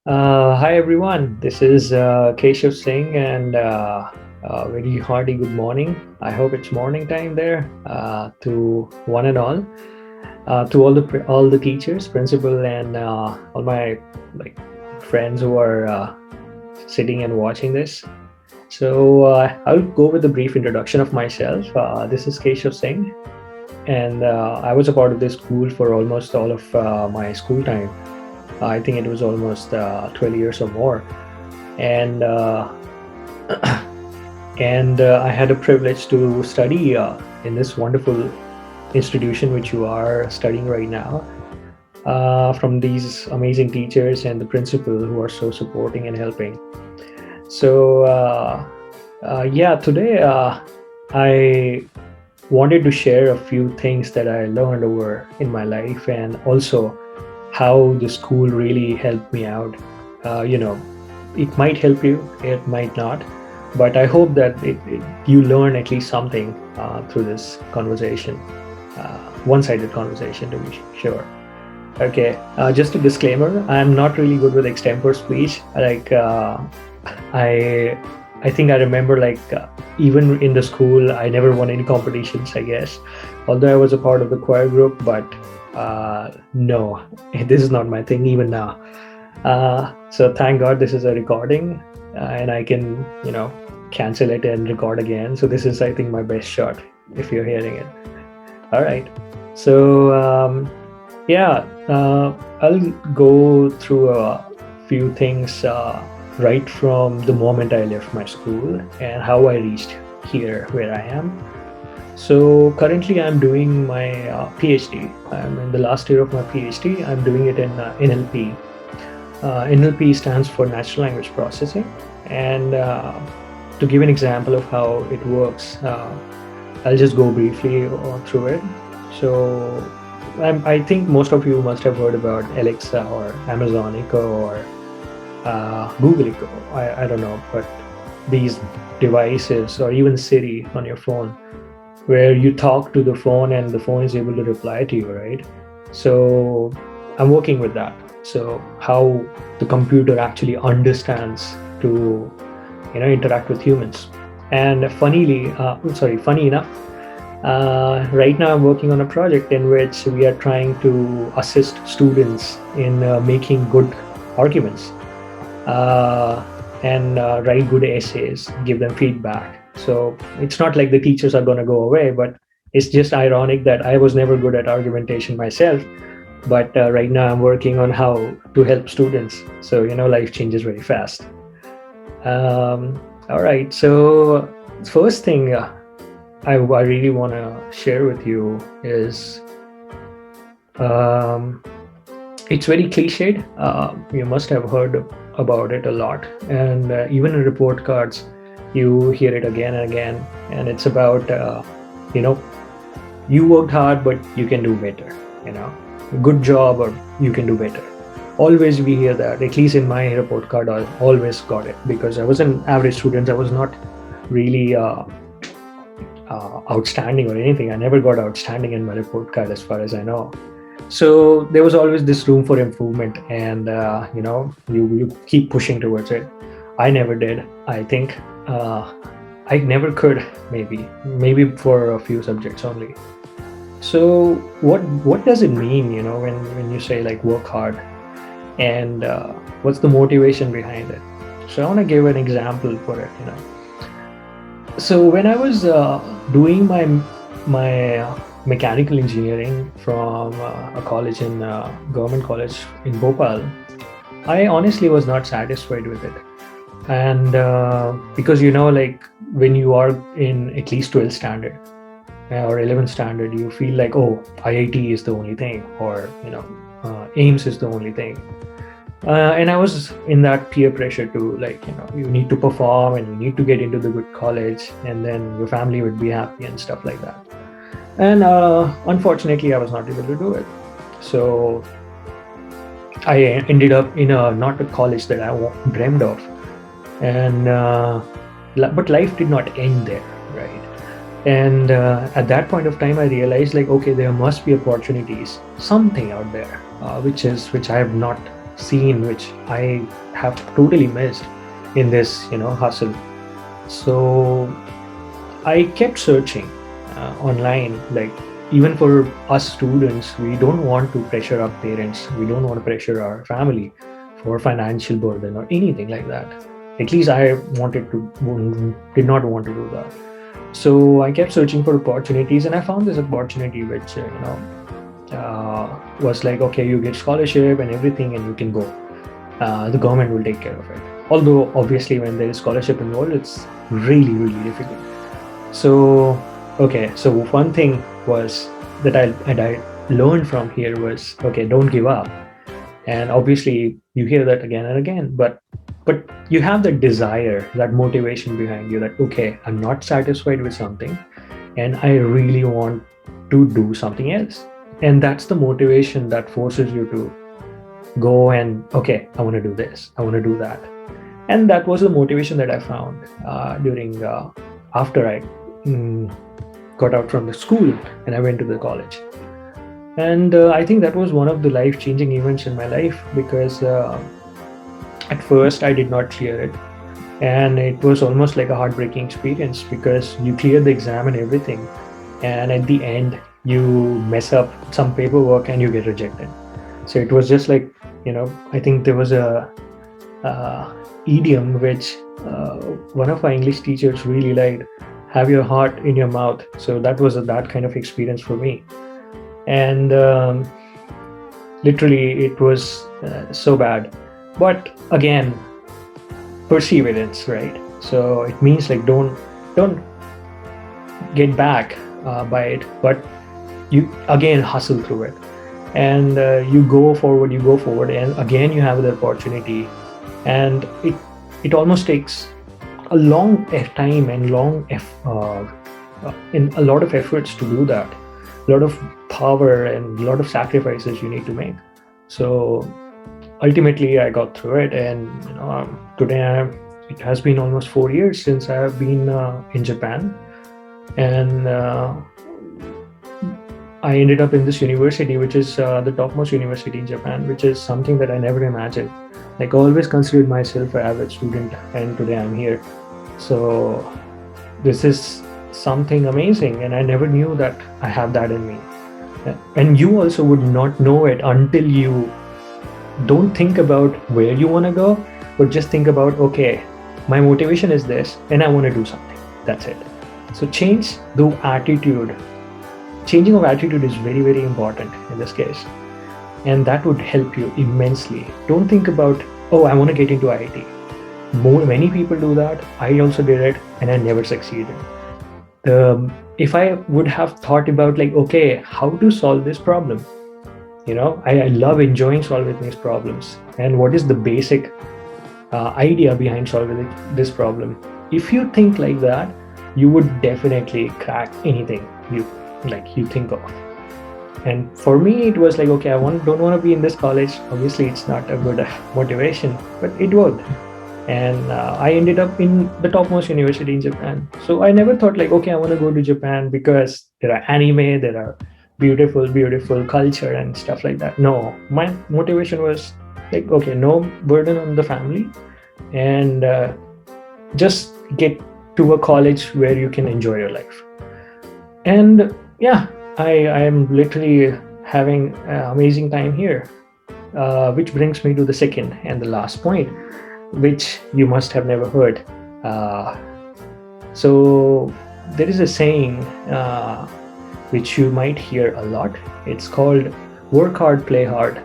Hi everyone, this is Keshav Singh and very hearty good morning. I hope it's morning time there to one and all, to all the teachers, principal, and all my like friends who are sitting and watching this. So I'll go with a brief introduction of myself. This is Keshav Singh, and I was a part of this school for almost all of my school time. I think it was almost 12 years or more, and I had a privilege to study in this wonderful institution which you are studying right now, from these amazing teachers and the principal who are so supporting and helping. So yeah, today I wanted to share a few things that I learned over in my life, and also how the school really helped me out. You know, it might help you, it might not, but I hope that you learn at least something through this conversation, one-sided conversation to be sure. Okay, just a disclaimer: I'm not really good with extempore speech. I I think I remember even in the school, I never won any competitions, I guess. Although I was a part of the choir group, but no, this is not my thing even now. So thank God this is a recording, and I can, cancel it and record again. So this is, I think, my best shot if you're hearing it. All right. So yeah, I'll go through a few things right from the moment I left my school and how I reached here where I am. So currently, I'm doing my PhD. I'm in the last year of my PhD. I'm doing it in NLP. NLP stands for Natural Language Processing. And to give an example of how it works, I'll just go briefly through it. So I think most of you must have heard about Alexa or Amazon Echo or Google Echo. I don't know, but these devices or even Siri on your phone, where you talk to the phone and the phone is able to reply to you, right? So I'm working with that. So how the computer actually understands to, interact with humans. And funny enough, right now I'm working on a project in which we are trying to assist students in making good arguments, and write good essays, give them feedback. So it's not like the teachers are going to go away, but it's just ironic that I was never good at argumentation myself. But right now I'm working on how to help students. So, life changes very fast. All right. So, first thing I really want to share with you is it's very cliched. You must have heard about it a lot. And even in report cards, you hear it again and again. And it's about, you worked hard, but you can do better. Good job, or you can do better. Always we hear that. At least in my report card, I always got it, because I was an average student. I was not really outstanding or anything. I never got outstanding in my report card, as far as I know. So there was always this room for improvement, and you keep pushing towards it. I never did. I think I never could. Maybe for a few subjects only. So what does it mean, when you say like work hard, and what's the motivation behind it? So I want to give an example for it. So when I was doing my mechanical engineering from a college in government college in Bhopal, I honestly was not satisfied with it. And because like when you are in at least 12th standard or 11th standard, you feel like, oh, IIT is the only thing, or AIMS is the only thing. And I was in that peer pressure to, you need to perform and you need to get into the good college, and then your family would be happy and stuff like that. And unfortunately, I was not able to do it. So I ended up in not a college that I dreamed of. And but life did not end there, right? And at that point of time, I realized, okay, there must be opportunities, something out there, which I have not scene which I have totally missed in this, hustle. So I kept searching online, like even for us students, we don't want to pressure our parents, we don't want to pressure our family for financial burden or anything like that. At least I did not want to do that. So I kept searching for opportunities, and I found this opportunity which was like, okay, you get scholarship and everything, and you can go. The government will take care of it. Although obviously, when there is scholarship involved, it's really really difficult. So okay, so one thing was that I learned from here was, okay, don't give up. And obviously you hear that again and again, but you have that desire, that motivation behind you, that okay, I'm not satisfied with something and I really want to do something else. And that's the motivation that forces you to go and, okay, I want to do this, I want to do that. And that was the motivation that I found during after I got out from the school and I went to the college. And I think that was one of the life-changing events in my life, because at first I did not clear it, and it was almost like a heartbreaking experience, because you clear the exam and everything, and at the end you mess up some paperwork and you get rejected. So it was just like, I think there was a idiom which one of our English teachers really liked: have your heart in your mouth. So that was that kind of experience for me. And literally it was so bad, but again, perseverance, right? So it means like don't get back by it, but you again hustle through it, and you go forward, and again you have the opportunity. And it almost takes a long time and in a lot of efforts to do that, a lot of power and a lot of sacrifices you need to make. So ultimately I got through it, and today it has been almost 4 years since I have been in Japan, and I ended up in this university, which is the topmost university in Japan, which is something that I never imagined. Like, I always considered myself an average student, and today I'm here. So this is something amazing, and I never knew that I have that in me. And you also would not know it until you don't think about where you want to go, but just think about, okay, my motivation is this and I want to do something. That's it. So change the attitude. Changing of attitude is very, very important in this case, and that would help you immensely. Don't think about, oh, I want to get into IIT. Many people do that. I also did it, and I never succeeded. If I would have thought about, like, okay, how to solve this problem, I love enjoying solving these problems, and what is the basic idea behind solving this problem. If you think like that, you would definitely crack anything you think of. And for me, it was like, okay, I don't want to be in this college. Obviously, it's not a good motivation, but it worked. And I ended up in the topmost university in Japan. So I never thought like, okay, I want to go to Japan because there are anime, there are beautiful culture and stuff like that. No, my motivation was like, okay, no burden on the family, and just get to a college where you can enjoy your life. And yeah, I am literally having an amazing time here, which brings me to the second and the last point, which you must have never heard. So there is a saying which you might hear a lot. It's called work hard, play hard.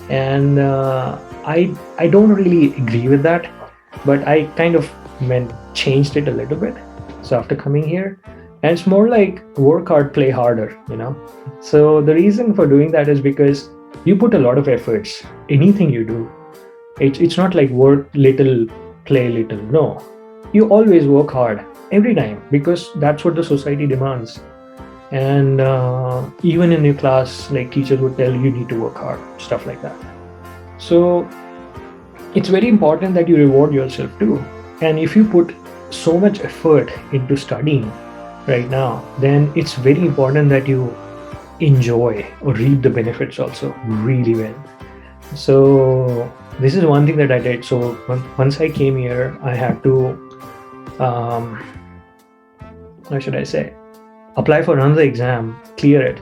And I don't really agree with that, but I kind of changed it a little bit. So after coming here, and it's more like work hard, play harder, So the reason for doing that is because you put a lot of efforts. Anything you do, it's not like work little, play little. No, you always work hard every time, because that's what the society demands. And even in your class, like, teachers would tell you need to work hard, stuff like that. So it's very important that you reward yourself too. And if you put so much effort into studying right now, then it's very important that you enjoy or reap the benefits also really well. So this is one thing that I did. So once I came here, I had to, um, how should I say, apply for another exam, clear it.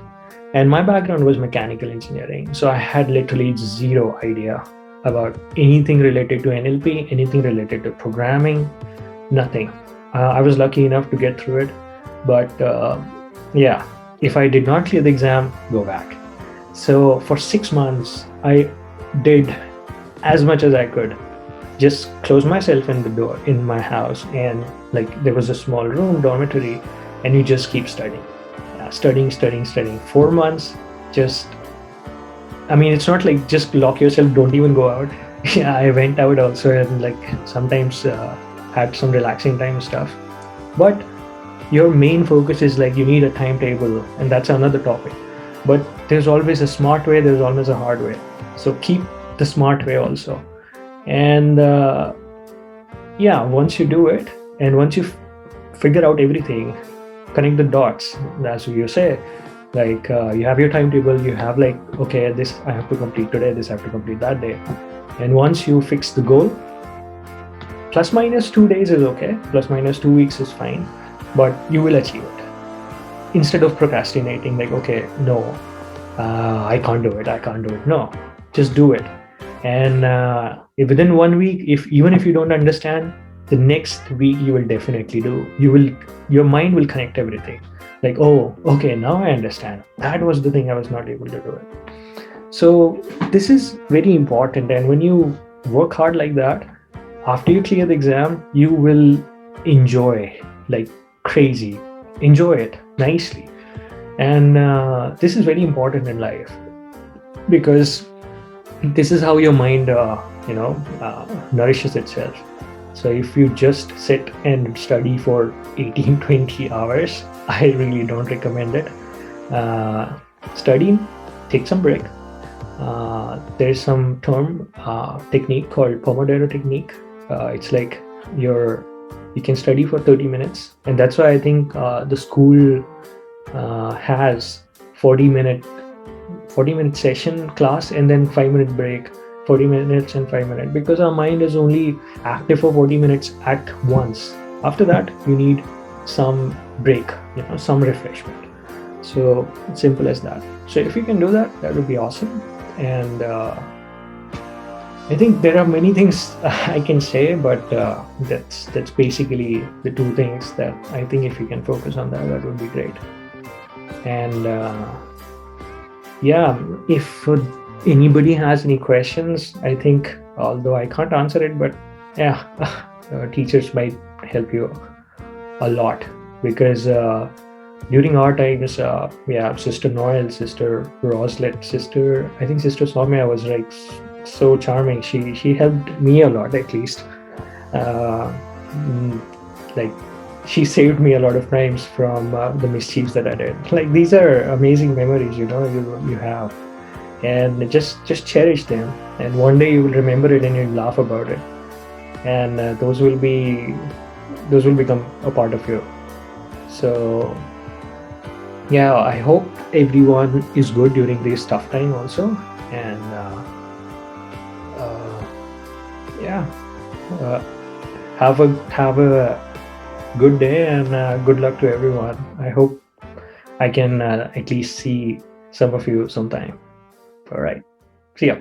And my background was mechanical engineering. So I had literally zero idea about anything related to NLP, anything related to programming, nothing. I was lucky enough to get through it. But yeah, if I did not clear the exam, go back. So for 6 months, I did as much as I could. Just close myself in the door in my house, and like there was a small room, dormitory, and you just keep studying, studying. 4 months, just I mean, it's not like just lock yourself, don't even go out. Yeah, I went out also, and like sometimes had some relaxing time stuff. But your main focus is like you need a timetable, and that's another topic. But there's always a smart way, there's always a hard way. So keep the smart way also. And yeah, once you do it, and once you figure out everything, connect the dots, as you say, like you have your timetable, you have like, okay, this I have to complete today, this I have to complete that day. And once you fix the goal, plus minus 2 days is okay, plus minus 2 weeks is fine, but you will achieve it. Instead of procrastinating, like, okay, no, I can't do it. No, just do it. And if within 1 week, if even if you don't understand, the next week you will definitely do. Your mind will connect everything. Like, oh, okay, now I understand. That was the thing I was not able to do it. So this is very important. And when you work hard like that, after you clear the exam, you will enjoy like crazy. Enjoy it nicely. And this is very important in life, because this is how your mind nourishes itself. So if you just sit and study for 18-20 hours, I really don't recommend it. Study, take some break. There's some technique called Pomodoro technique. It's like you can study for 30 minutes, and that's why I think the school has 40-minute session class, and then 5-minute break, 40 minutes and 5 minutes, because our mind is only active for 40 minutes at once. After that, you need some break, some refreshment. So it's simple as that. So if you can do that, that would be awesome. And I think there are many things I can say, but that's basically the two things that I think if you can focus on that would be great. And yeah, if anybody has any questions, I think, although I can't answer it, but yeah, teachers might help you a lot, because during our times, we have Sister Noel, Sister Roslet, I think Sister Soumya was like so charming. She helped me a lot, at least. Like, she saved me a lot of times from the mischiefs that I did. Like, these are amazing memories, you have, and just cherish them. And one day you will remember it and you'll laugh about it, and those will become a part of you. So yeah, I hope everyone is good during this tough time also. And yeah, have a good day, and good luck to everyone. I hope I can at least see some of you sometime. All right, see ya.